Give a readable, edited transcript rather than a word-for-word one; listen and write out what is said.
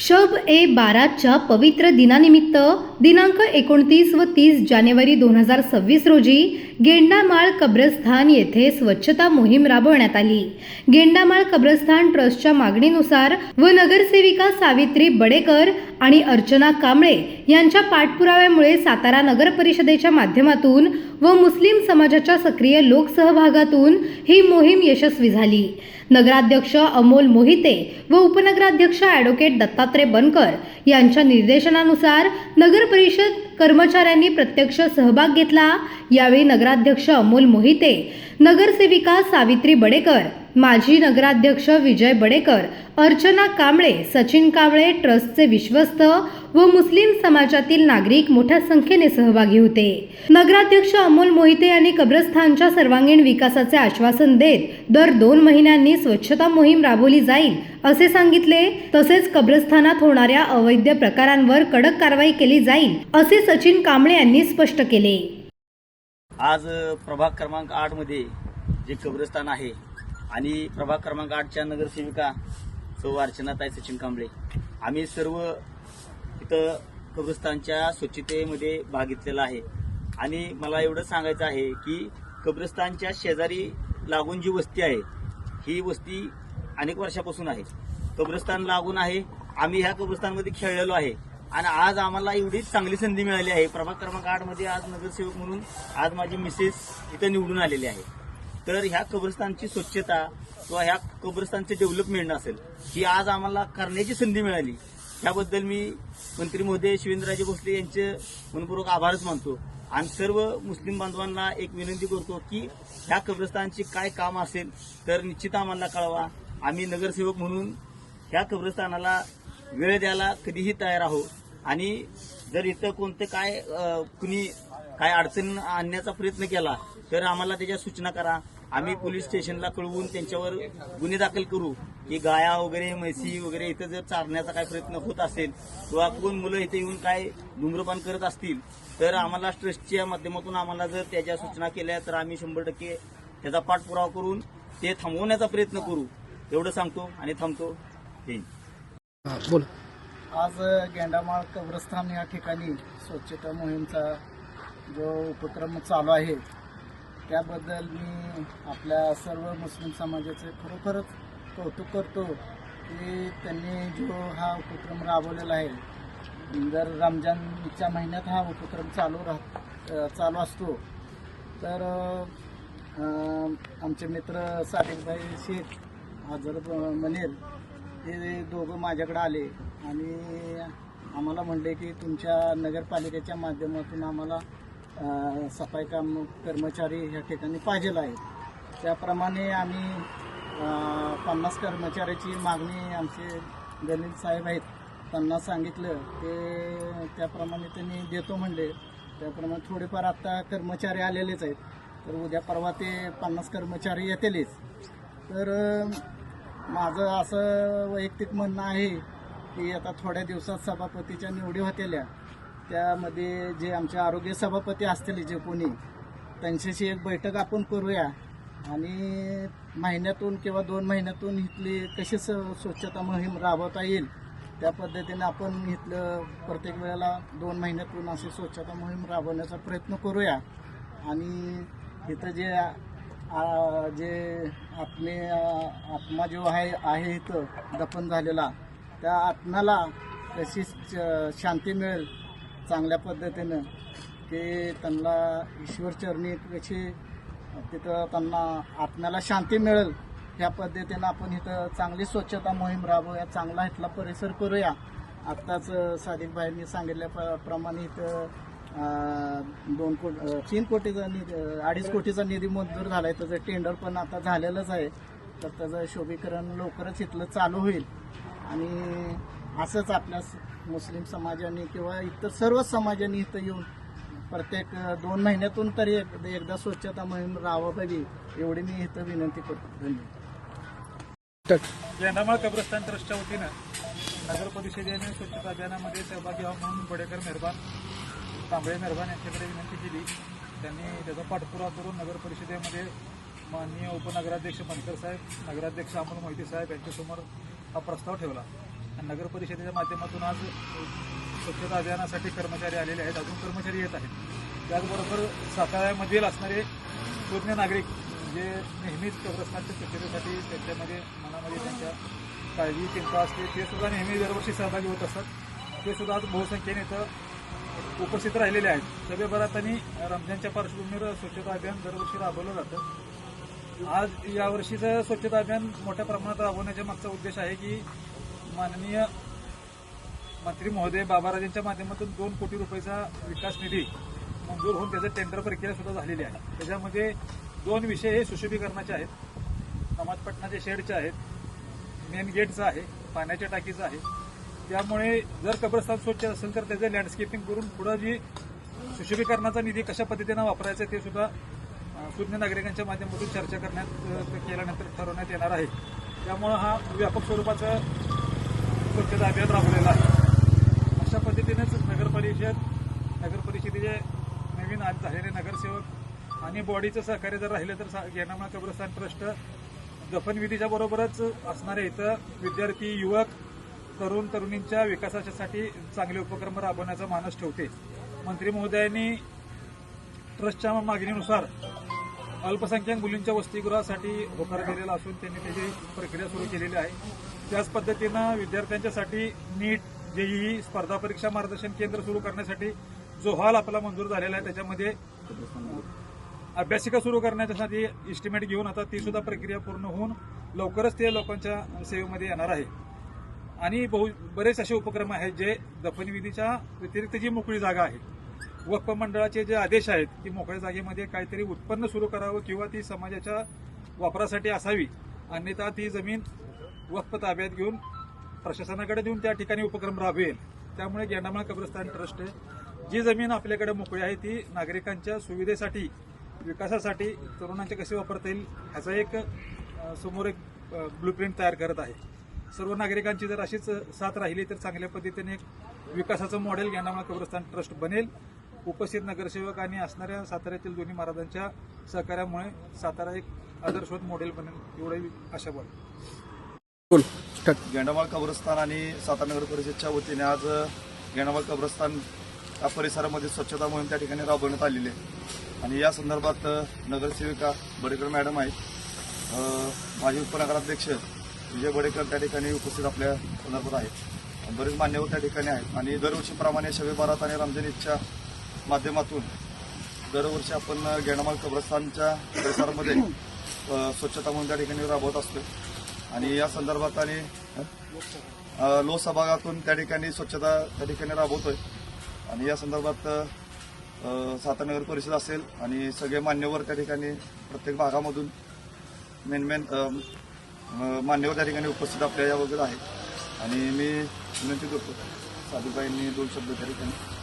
शब-ए-बारातच्या पवित्र दिनानिमित्त दिनांक 29 व 30 जानेवारी 2026 रोजी गेंडामाळ कब्रस्थान येथे स्वच्छता मोहीम राबवण्यात आली। गेंडामाळ कब्रस्थान ट्रस्टच्या मागणीनुसार व नगरसेविका सावित्री बडेकर आणि अर्चना कांबळे यांच्या पाठपुराव्यामुळे सातारा नगर परिषदेच्या माध्यमातून व मुस्लिम समाजाच्या सक्रिय लोकसहभागातून ही मोहीम यशस्वी झाली। नगराध्यक्ष अमोल मोहिते व उपनगराध्यक्ष ॲडव्होकेट दत्तात्रय बनकर यांच्या निर्देशनानुसार नगर परिषद कर्मचाऱ्यांनी प्रत्यक्ष सहभाग घेतला। यावेळी नगराध्यक्ष अमोल मोहिते, नगरसेविका सावित्री बडेकर, माजी नगराध्यक्ष विजय बडेकर, अर्चना कांबळे, सचिन कांबळे, ट्रस्टचे विश्वस्त व मुस्लिम समाजातील नागरिक मोठ्या संख्येने सहभागी होते। नगराध्यक्ष अमोल मोहिते यांनी कब्रस्थानच्या सर्वांगीण विकासाचे आश्वासन देत दर 2 महिन्यांनी स्वच्छता मोहीम राबवली जाईल असे सांगितले। तसेच कब्रस्थानात होणाऱ्या अवैध प्रकारांवर कडक कारवाई केली जाईल असे सचिन कांबळे यांनी स्पष्ट केले। आज प्रभाग क्रमांक 8 मध्ये जे कब्रस्थान आहे आणि प्रभाग क्रमांक 8च्या नगरसेविका सौ अर्चनाताई सचिन कांबळे आम्ही सर्व इथं कब्रस्थानच्या स्वच्छतेमध्ये भाग घेतलेला आहे। आणि मला एवढं सांगायचं आहे की कब्रस्थानच्या शेजारी लागून जी वस्ती आहे ही वस्ती अनेक वर्षापासून आहे, कब्रस्थान लागून आहे। आम्ही ह्या कब्रस्थानमध्ये खेळलेलो आहे आणि आज आम्हाला एवढी चांगली संधी मिळाली आहे। प्रभाग क्रमांक 8 मध्ये आज नगरसेवक म्हणून आज माझी मिसेस इथं निवडून आलेली आहे। तर ह्या कब्रस्थानची स्वच्छता किंवा ह्या कब्रस्थानचे डेव्हलपमेंट असेल ही आज आम्हाला करण्याची संधी मिळाली। त्याबद्दल मी मंत्री महोदय शिवेंद्रराजे भोसले यांचे मनपूर्वक आभारच मानतो आणि सर्व मुस्लिम बांधवांना एक विनंती करतो की ह्या कब्रस्थानची काय काम असेल तर निश्चित आम्हाला कळवा। आम्ही नगरसेवक म्हणून ह्या कब्रस्थानाला वेळ द्यायला कधीही तयार आहोत आणि जर इथं कोणते कुणी काय अडचण आणण्याचा प्रयत्न केला तर आम्हाला त्याच्या सूचना करा। आम्ही पोलीस स्टेशनला कळवून त्यांच्यावर गुन्हे दाखल करू की गाया वगैरे म्हैसी वगैरे इथं जर चारण्याचा काय प्रयत्न होत असेल किंवा कोण मुलं इथे येऊन काय धूम्रपान करत असतील तर आम्हाला ट्रस्टच्या माध्यमातून आम्हाला जर त्याच्या सूचना केल्या तर आम्ही 100% त्याचा पाठपुरावा करून ते थांबवण्याचा प्रयत्न करू एवढं सांगतो आणि थांबतो। बोल। आज गेंडामाळ कब्रस्थान या ठिकाणी स्वच्छता मोहीमचा जो उपक्रम चालू आहे त्याबद्दल मी आपल्या सर्व मुस्लिम समाजाचे खरोखरच कौतुक करतो की त्यांनी जो हा उपक्रम राबवलेला आहे। जर रमजानच्या महिन्यात हा उपक्रम चालू असतो तर आमचे मित्र सादिकभाई शेख, आझर मनीर हे दोघं माझ्याकडे आले आणि आम्हाला म्हणले की तुमच्या नगरपालिकेच्या माध्यमातून आम्हाला सफाई कर्मचारी ह्या ठिकाणी पाहिजे आहे। त्याप्रमाणे आम्ही 50 कर्मचाऱ्याची मागणी आमचे दलील साहेब आहेत त्यांना सांगितलं ते त्याप्रमाणे त्यांनी देतो म्हणले। त्याप्रमाणे थोडेफार आता कर्मचारी आलेलेच आहेत तर उद्या परवा ते 50 कर्मचारी येतीलच। तर माझं असं वैयक्तिक म्हणणं आहे की आता थोड्या दिवसात सभापतीच्या निवडी होतेल्या त्यामध्ये जे आमचे आरोग्य सभापती असतील जे कोणी त्यांच्याशी एक बैठक आपण करूया आणि महिन्यातून किंवा 2 महिन्यातून इथली कशी स्वच्छता मोहीम राबवता येईल त्या पद्धतीने आपण इथलं प्रत्येक वेळेला 2 महिन्यातून अशी स्वच्छता मोहीम राबवण्याचा प्रयत्न करूया। आणि इथं जे आत्मा जो आहे इथं दफन झालेला त्या आत्म्याला कशी शांती मिळेल चांगल्या पद्धतीनं की त्यांना ईश्वरचरणी कशी तिथं त्यांना आत्म्याला शांती मिळेल ह्या पद्धतीनं आपण इथं चांगली स्वच्छता मोहीम राबवूया, चांगला इथला परिसर करूया। आत्ताच सादिकभाईंनी सांगितल्याप्रमाणे इथं 3 कोटीचा निधी 2.5 कोटीचा निधी मंजूर झाला आहे। त्याचं टेंडर पण आता झालेलंच आहे तर त्याचं शोभीकरण लवकरच इथलं चालू होईल। आणि असंच आपल्या मुस्लिम समाजाने किंवा इतर सर्व समाजाने इथं येऊन प्रत्येक 2 महिन्यातून तरी एकदा स्वच्छता मोहीम राबवावी एवढी मी इथं विनंती करतो। धन्यवाद। गेंडामाळ कब्रस्थान ट्रस्टच्या वतीनं नगर परिषदेने स्वच्छता अभियानामध्ये सहभागी व्हावं म्हणून बडेकर मेहरबान, कांबळे मेहरबान यांच्याकडे विनंती केली। त्यांनी त्याचा पाठपुरावा करून नगर परिषदेमध्ये माननीय उपनगराध्यक्ष बनकर साहेब, नगराध्यक्ष अमोल मोहिते साहेब यांच्यासमोर हा प्रस्ताव ठेवला। नगर परिषदेच्या माध्यमातून आज स्वच्छता अभियानासाठी कर्मचारी आलेले आहेत. अजून कर्मचारी येत आहेत. त्याचबरोबर साताऱ्यामधील असणारे तज्ज्ञ नागरिक जे नेहमीच कब्रस्तानच्या स्वच्छतेसाठी त्यांच्यामध्ये मनामध्ये त्यांच्या काळजी चिंता असते ते सुद्धा नेहमी दरवर्षी सहभागी होत असतात. ते सुद्धा आज बहुसंख्येने इथं उपस्थित राहिलेले आहेत. शबे बारात आणि रमजानच्या पार्श्वभूमीवर स्वच्छता अभियान दरवर्षी राबवलं जातं. आज यावर्षीचं स्वच्छता अभियान मोठ्या प्रमाणात राबवण्याच्या मागचा उद्देश आहे की माननीय मंत्री महोदय बाबाराजांच्या माध्यमातून 2 कोटी रुपयाचा विकास निधी मंजूर होऊन त्याचं टेंडर प्रक्रिया सुद्धा झालेली आहे. त्याच्यामध्ये 2 विषय हे सुशोभीकरणाचे आहेत. नमाजपटणाचे शेडचे आहेत, मेन गेटचं आहे, पाण्याच्या टाकीचं आहे. त्यामुळे जर कब्रस्तान स्वच्छ असेल तर त्याचं लँडस्केपिंग करून पुढं जी सुशोभीकरणाचा निधी कशा पद्धतीनं वापरायचा ते सुद्धा सुज्ञ नागरिकांच्या माध्यमातून चर्चा केल्यानंतर ठरवण्यात येणार आहे. त्यामुळं हा व्यापक स्वरूपाचं स्वच्छता अभियान राबवलेलं आहे. अशा पद्धतीनेच नगर परिषदेचे नवीन आज झालेले नगरसेवक आणि बॉडीचं सहकार्य जर राहिलं तर गेंडामाळ कब्रस्तान ट्रस्ट दफनविधीच्या बरोबरच असणारे इथं विद्यार्थी, युवक, तरुण तरुणींच्या विकासासाठी चांगले उपक्रम राबवण्याचा मानस ठेवते. मंत्री महोदयांनी ट्रस्टच्या मागणीनुसार अल्पसंख्याक मुलींच्या वसतिगृहासाठी होकार दिलेला असून त्यांनी त्याची प्रक्रिया सुरू केलेली आहे. त्याच पद्धतीनं विद्यार्थ्यांच्यासाठी नीट, जेईई स्पर्धा परीक्षा मार्गदर्शन केंद्र सुरू करण्यासाठी जो हॉल आपला मंजूर झालेला आहे त्याच्यामध्ये अभ्यासिका सुरू करण्यासाठी इस्टिमेट घेऊन आता ती सुद्धा प्रक्रिया पूर्ण होऊन लवकरच ते लोकांच्या सेवेमध्ये येणार आहे. आणि बरेच असे उपक्रम आहेत जे दफनविधीच्या व्यतिरिक्त जी मोकळी जागा आहे, वक्फ मंडळाचे जे आदेश आहेत की मोकळ्या जागेमध्ये काहीतरी उत्पन्न सुरू करावं किंवा ती समाजाच्या वापरासाठी असावी, अन्यथा ती जमीन वक्फ ताब्यात घेऊन प्रशासनाकडे देऊन त्या ठिकाणी उपक्रम राबवेल. त्यामुळे गेंडामाळ कब्रस्तान ट्रस्ट जी जमीन आपल्याकडे मोकळी आहे ती नागरिकांच्या सुविधेसाठी, विकासासाठी, तरुणांचे कसे वापरता येईल ह्याचा एक समोर एक ब्लूप्रिंट तयार करत आहे. सर्व नागरिकांची जर अशीच साथ राहिली तर चांगल्या पद्धतीने एक विकासाचं मॉडेल गेंडामाळ कब्रस्तान ट्रस्ट बनेल. उपस्थित नगरसेवक आणि असणाऱ्या साताऱ्यातील दोन्ही महाराजांच्या सहकार्यामुळे सातारा एक आदर्शवत मॉडेल बनेल एवढी आशावाद. गेंडामाळ कब्रस्तान आणि सातारा नगर परिषदेच्या वतीने आज गेंडामाळ कब्रस्तान या परिसरामध्ये स्वच्छता मोहीम त्या ठिकाणी राबवण्यात आलेली आहे. आणि या संदर्भात नगरसेविका बडेकर मॅडम आहेत, माजी उपनगराध्यक्ष विजय बडेकर त्या ठिकाणी उपस्थित आपल्या संदर्भात आहेत. बरेच मान्यवर त्या ठिकाणी आहेत. आणि दरवर्षीप्रमाणे शबे बारात आणि रमजान ईदच्या माध्यमातून दरवर्षी आपण गेंडामाळ कब्रस्तानच्या परिसरामध्ये स्वच्छता मोहीम त्या ठिकाणी राबवत असतो. आणि या संदर्भात आणि लोकसभा भागातून त्या ठिकाणी स्वच्छता त्या ठिकाणी राबवतोय. आणि या संदर्भात सातारा नगर परिषद असेल आणि सगळे मान्यवर त्या ठिकाणी प्रत्येक भागामधून मेन मान्यवर त्या ठिकाणी उपस्थित आपल्या या वगैरे आहेत. आणि मी विनंती करतो साधूबाईंनी 2 शब्द त्या ठिकाणी